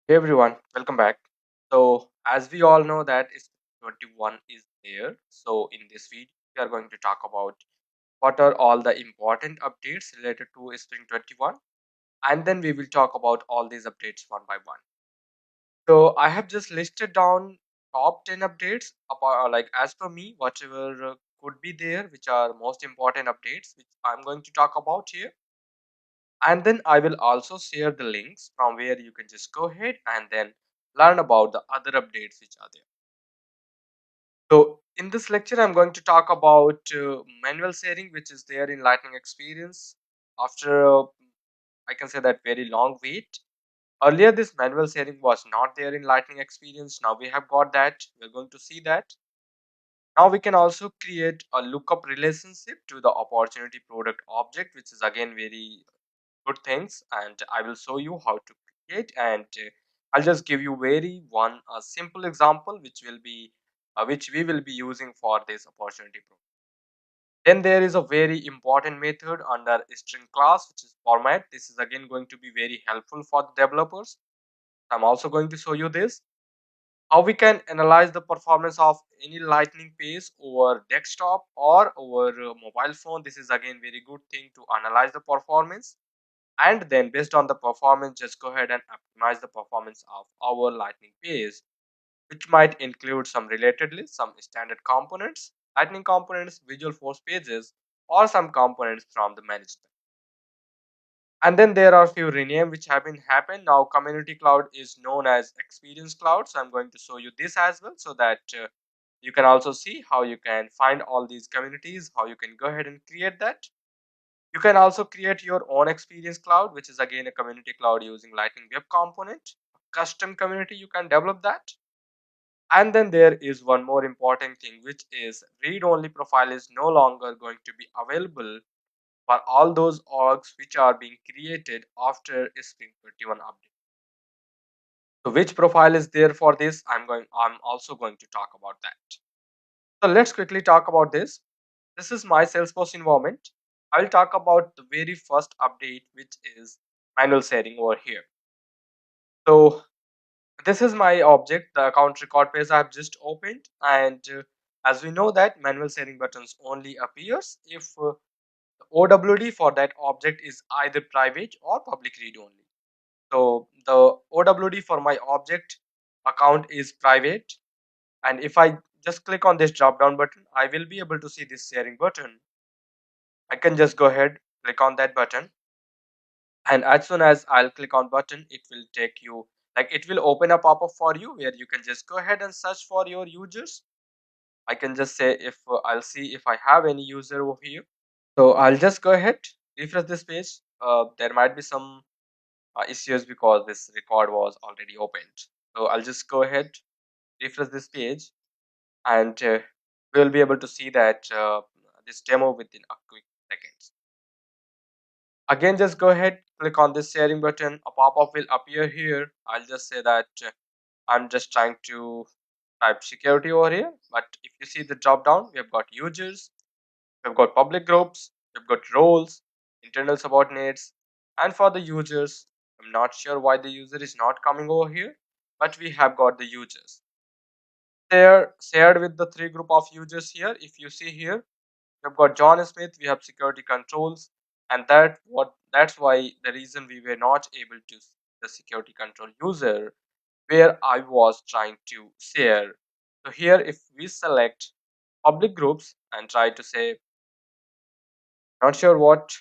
Hey everyone, welcome back. So, as we all know that Spring 21 is there. So, in this video, we are going to talk about what are all the important updates related to Spring 21, and then we will talk about all these updates one by one. So, I have just listed down top 10 updates about, like as per me, whatever could be there, which are most important updates, which I'm going to talk about here. And then I will also share the links from where you can just go ahead and then learn about the other updates which are there. So in this lecture, I'm going to talk about manual sharing, which is there in Lightning Experience. After I can say that very long wait. Earlier, this manual sharing was not there in Lightning Experience. Now we have got that. We're going to see that. Now we can also create a lookup relationship to the opportunity product object, which is again very good things, and I will show you how to create. And I'll just give you very one a simple example which we will be using for this opportunity program. Then there is a very important method under string class, which is format. This is again going to be very helpful for the developers. I'm also going to show you this how we can analyze the performance of any lightning page over desktop or over mobile phone. This is again very good thing to analyze the performance, and then based on the performance just go ahead and optimize the performance of our lightning page, which might include some relatedly some standard components, lightning components, visual force pages, or some components from the management. And then there are few rename which have been happened. Now community cloud is known as experience cloud, so I'm going to show you this as well, so that you can also see how you can find all these communities, how you can go ahead and create that. You can also create your own experience cloud, which is again a community cloud using Lightning Web Component. Custom community, you can develop that. And then there is one more important thing, which is read only profile is no longer going to be available for all those orgs which are being created after Spring 21 update. So which profile is there for this? I'm also going to talk about that. So let's quickly talk about this. This is my Salesforce environment. I'll talk about the very first update, which is manual setting over here. So this is my object, the account record page I have just opened, and as we know that manual setting buttons only appears if the OWD for that object is either private or public read only. So the OWD for my object account is private, and if I just click on this drop down button, I will be able to see this sharing button. I can just go ahead, click on that button, and as soon as I'll click on button, it will take you, like it will open a pop-up for you where you can just go ahead and search for your users. I can just say if I'll see if I have any user over here. So I'll just go ahead, refresh this page. There might be some issues because this record was already opened. So I'll just go ahead, refresh this page, and we'll be able to see that this demo within a quick seconds. Again, just go ahead, click on this sharing button. A pop-up will appear here. I'll just say that I'm just trying to type security over here. But if you see the drop down, we have got users, we've got public groups, we've got roles, internal subordinates, and for the users, I'm not sure why the user is not coming over here, but we have got the users. They're shared with the three group of users here. If you see here, we've got John Smith, we have security controls, and that's why the reason we were not able to see the security control user where I was trying to share. So here if we select public groups and try to say not sure what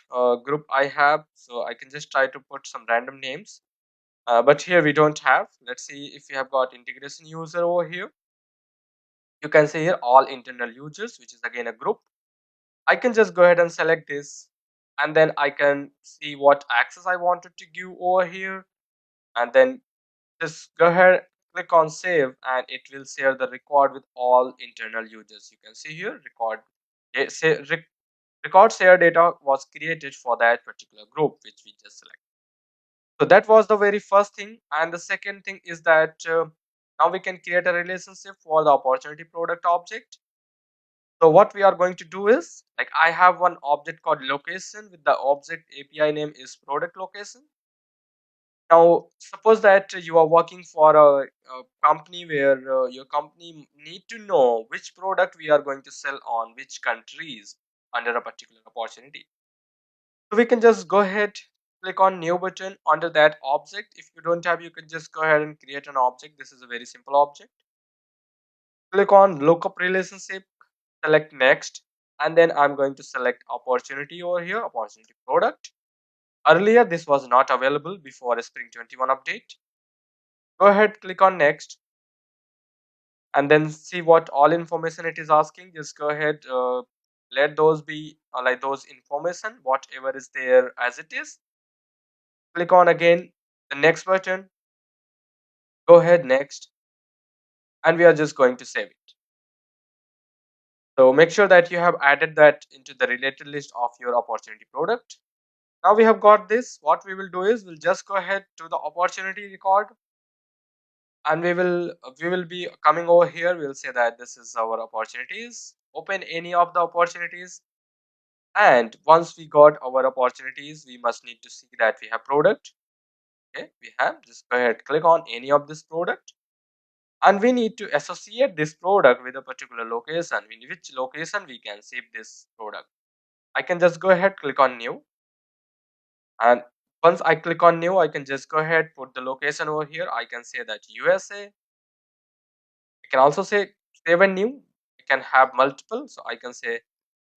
group I have, so I can just try to put some random names, but here we don't have. Let's see if we have got integration user over here. You can see here all internal users, which is again a group. I can just go ahead and select this, and then I can see what access I wanted to give over here, and then just go ahead, click on save, and it will share the record with all internal users. You can see here record record share data was created for that particular group which we just selected. So that was the very first thing, and the second thing is that now we can create a relationship for the opportunity product object. So what we are going to do is, like I have one object called location with the object API name is product location. Now, suppose that you are working for a company where your company need to know which product we are going to sell on which countries under a particular opportunity. So we can just go ahead, click on new button under that object. If you don't have, you can just go ahead and create an object. This is a very simple object. Click on lookup relationship, select next, and then I'm going to select opportunity over here, opportunity product. Earlier, this was not available before a Spring 21 update. Go ahead, click on next, and then see what all information it is asking. Just go ahead, let those be like those information, whatever is there as it is. Click on again the next button, go ahead next, and we are just going to save it. So make sure that you have added that into the related list of your opportunity product. Now we have got this. What we will do is we'll just go ahead to the opportunity record, and we will be coming over here. We'll say that this is our opportunities. Open any of the opportunities, and once we got our opportunities, we must need to see that we have product. Okay, we have. Just go ahead, click on any of this product, and we need to associate this product with a particular location. In which location we can save this product. I can just go ahead, click on new, and once I click on new, I can just go ahead, put the location over here. I can say that USA. I can also say save and new. I can have multiple, so I can say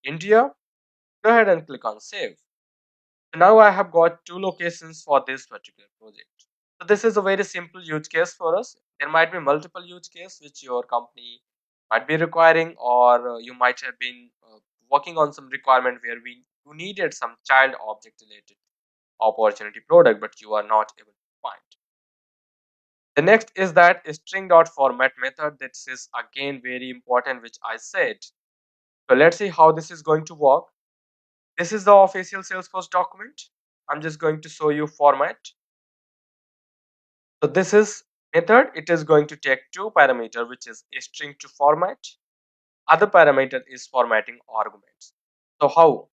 India. Go ahead and click on save. So now I have got two locations for this particular project. So this is a very simple use case for us. There might be multiple use case which your company might be requiring, or you might have been working on some requirement where you needed some child object related opportunity product, but you are not able to find. The next is that string.format method. This is again very important, which I said. So let's see how this is going to work. This is the official Salesforce document. I'm just going to show you format. So this is method. It is going to take two parameter, which is string to format. Other parameter is formatting arguments. So how?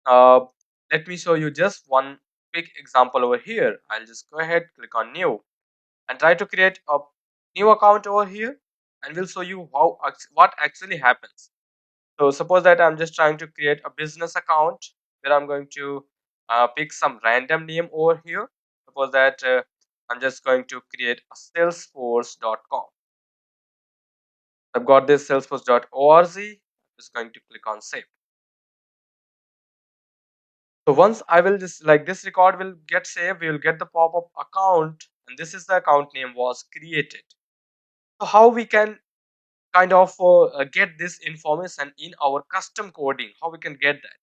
Uh, Let me show you just one quick example over here. I'll just go ahead, click on new, and try to create a new account over here, and we'll show you what actually happens. So suppose that I'm just trying to create a business account where I'm going to pick some random name over here. Suppose that I'm just going to create a salesforce.com. I've got this salesforce.org. I'm just going to click on save. So once I will just like this record will get saved, we will get the pop-up account, and this is the account name was created. So how we can kind of get this information in our custom coding? How we can get that?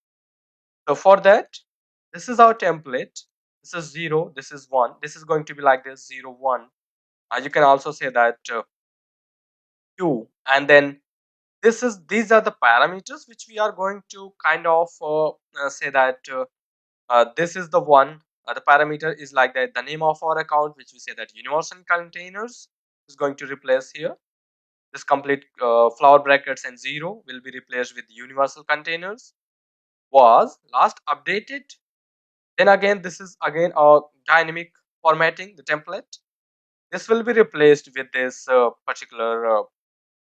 So for that, this is our template. This is 0, this is 1. This is going to be like this 0, 1. You can also say that 2, and then these are the parameters which we are going to kind of say that this is the one. The parameter is like that the name of our account, which we say that universal containers is going to replace here. This complete flower brackets and 0 will be replaced with universal containers. Was last updated. Then again, this is again a dynamic formatting, the template. This will be replaced with this particular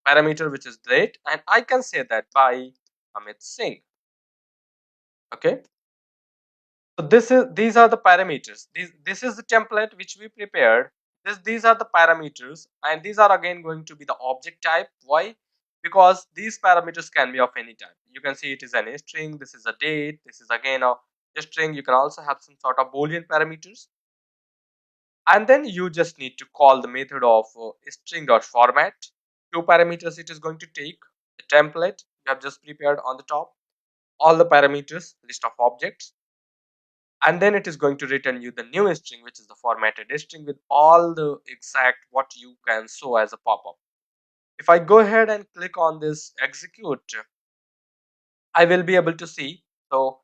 parameter, which is date, and I can say that by Amit Singh. Okay. So these are the parameters. This is the template which we prepared. These are the parameters, and these are again going to be the object type. Why? Because these parameters can be of any type. You can see it is an string. This is a date. This is again a string. You can also have some sort of boolean parameters, and then you just need to call the method of string.format. Two parameters it is going to take. The template you have just prepared on the top, all the parameters, list of objects, and then it is going to return you the new string, which is the formatted string with all the exact what you can show as a pop-up. If I go ahead and click on this execute, I will be able to see. So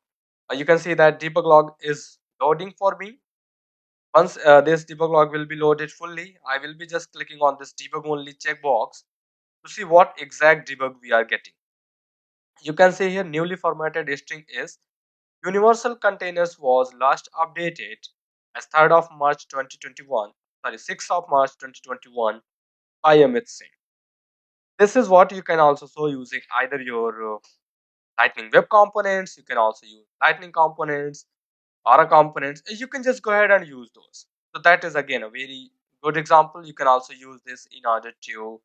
you can see that debug log is loading for me. Once this debug log will be loaded fully, I will be just clicking on this debug only checkbox to see what exact debug we are getting. You can see here newly formatted string is universal containers was last updated as 3rd of March 2021, sorry, 6th of March 2021 by Amit Singh. This is what you can also show using either your Lightning Web Components, you can also use Lightning Components, Aura Components. You can just go ahead and use those. So that is again a very good example. You can also use this in order to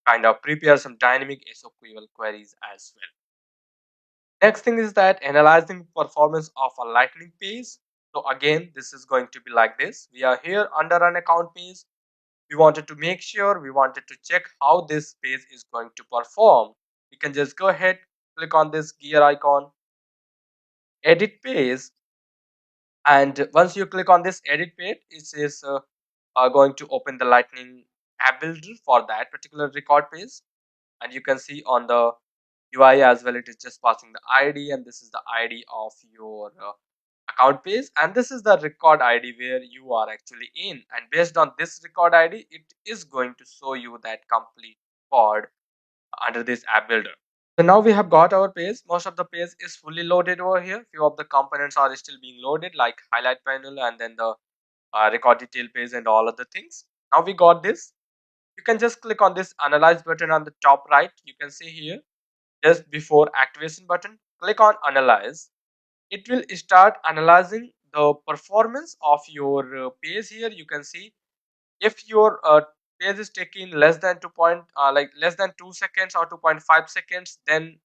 kind of prepare some dynamic SQL queries as well. Next thing is that analyzing performance of a Lightning page. So again, this is going to be like this. We are here under an account page. We wanted to make sure, we wanted to check how this page is going to perform. You can just go ahead, click on this gear icon, edit page, and once you click on this edit page, it is going to open the Lightning app builder for that particular record page. And you can see on the UI as well, it is just passing the ID, and this is the ID of your account page, and this is the record ID where you are actually in, and based on this record ID, it is going to show you that complete record under this app builder. So now we have got our page. Most of the page is fully loaded over here. Few of the components are still being loaded, like highlight panel and then the record detail page and all other things. Now we got this. You can just click on this analyze button on the top right. You can see here just before activation button. Click on analyze. It will start analyzing the performance of your page. Here you can see if your page is taking less than like less than 2 seconds or 2.5 seconds, then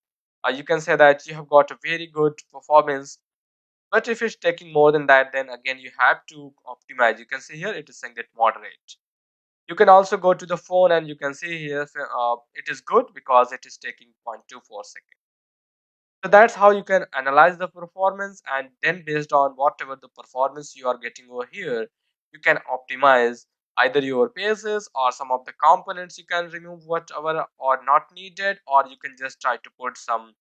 you can say that you have got a very good performance. But if it's taking more than that, then again you have to optimize. You can see here it is saying that moderate. You can also go to the phone and you can see here it is good because it is taking 0.24 seconds. So that's how you can analyze the performance, and then based on whatever the performance you are getting over here, you can optimize either your pages or some of the components. You can remove whatever are not needed, or you can just try to put some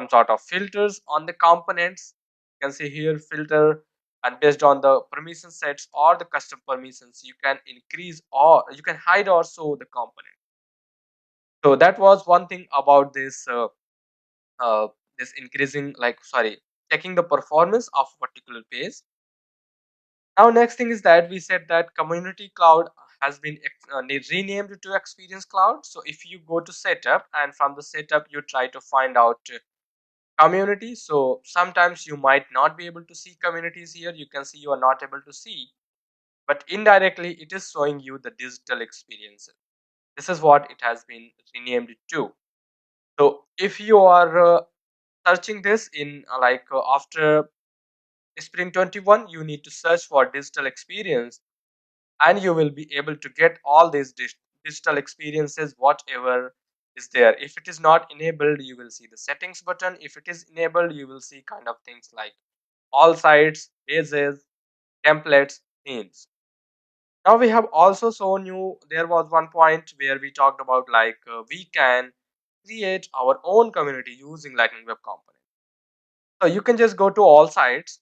sort of filters on the components. You can see here filter, and based on the permission sets or the custom permissions, you can increase or you can hide or show the component. So that was one thing about uh, this increasing, like, sorry, checking the performance of a particular page. Now next thing is that we said that community cloud has been renamed to experience cloud. So if you go to setup, and from the setup you try to find out community, so sometimes you might not be able to see communities here. You can see you are not able to see, but indirectly it is showing you the digital experiences. This is what it has been renamed to. So if you are searching this in after Spring 21, you need to search for digital experience, and you will be able to get all these digital experiences, whatever is there. If it is not enabled, you will see the settings button. If it is enabled, you will see kind of things like all sites, pages, templates, themes. Now we have also shown you, there was one point where we talked about we can create our own community using Lightning Web Component. So you can just go to all sites,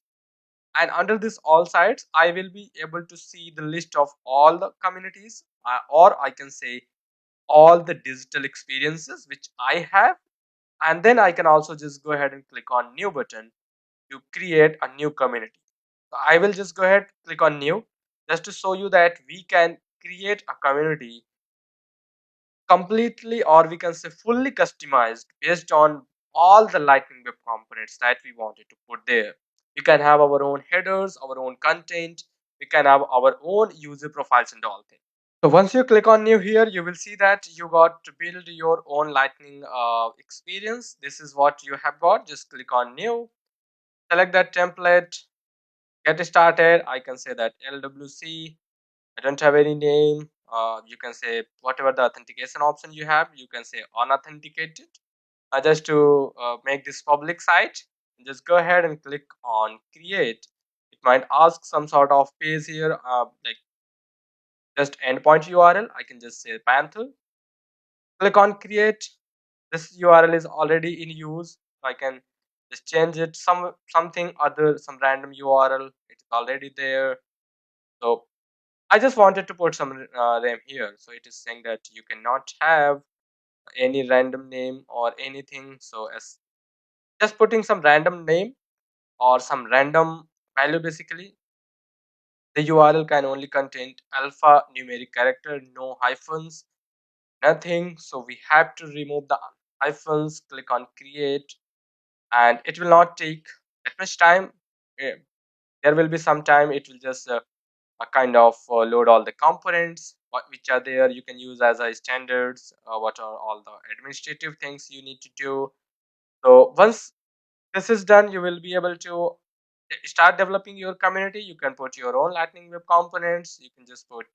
and under this all sites I will be able to see the list of all the communities, or I can say all the digital experiences which I have. And then I can also just go ahead and click on new button to create a new community. So I will just go ahead, click on new, just to show you that we can create a community completely, or we can say fully customized based on all the Lightning Web components that we wanted to put there. We can have our own headers, our own content, we can have our own user profiles and all things. So once you click on new here, you will see that you got to build your own Lightning experience. This is what you have got. Just click on new, select that template, get started. I can say that LWC. I don't have any name. You can say whatever the authentication option you have. You can say unauthenticated. Just to make this public site, just go ahead and click on create. It might ask some sort of page here, like just endpoint URL. I can just say Panther. Click on create. This URL is already in use. So I can just change it something other, some random URL. It's already there. So I just wanted to put some RAM here. So it is saying that you cannot have any random name or anything. So as just putting some random name or some random value basically. The URL can only contain alphanumeric character, no hyphens, nothing. So we have to remove the hyphens, click on create, and it will not take that much time. Eh, There will be some time, it will just kind of load all the components which are there. You can use as a standards, what are all the administrative things you need to do. So once this is done, you will be able to start developing your community. You can put your own lightning web components, you can just put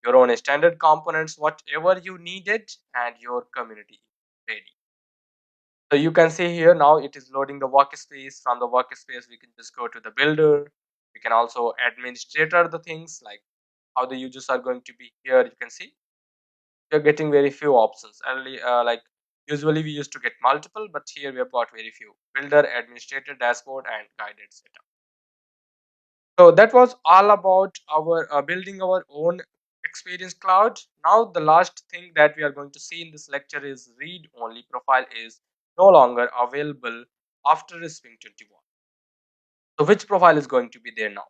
your own standard components, whatever you needed, and your community is ready. So you can see here now it is loading the workspace. From the workspace we can just go to the builder. We can also administrator the things like how the users are going to be here. You can see you're getting very few options. Early, like usually we used to get multiple, but here we have got very few: builder, administrator, dashboard, and guided setup. So that was all about our building our own experience cloud. Now the last thing that we are going to see in this lecture is read only profile is no longer available after Spring 21. So which profile is going to be there now?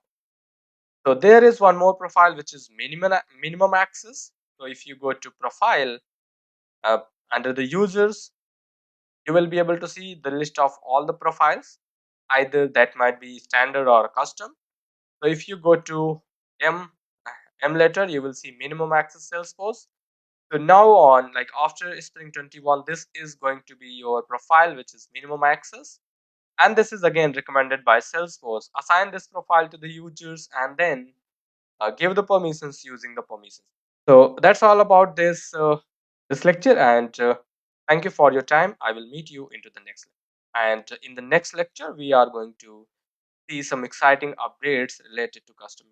So there is one more profile which is minimum access. So if you go to profile, uh, under the users, you will be able to see the list of all the profiles, either that might be standard or custom. So if you go to M M letter, you will see minimum access Salesforce. So now on, like after Spring 21, this is going to be your profile, which is minimum access. And this is again recommended by Salesforce. Assign this profile to the users and then give the permissions using the permissions. So that's all about this lecture, and thank you for your time. I will meet you into the next lecture. And in the next lecture, we are going to see some exciting updates related to custom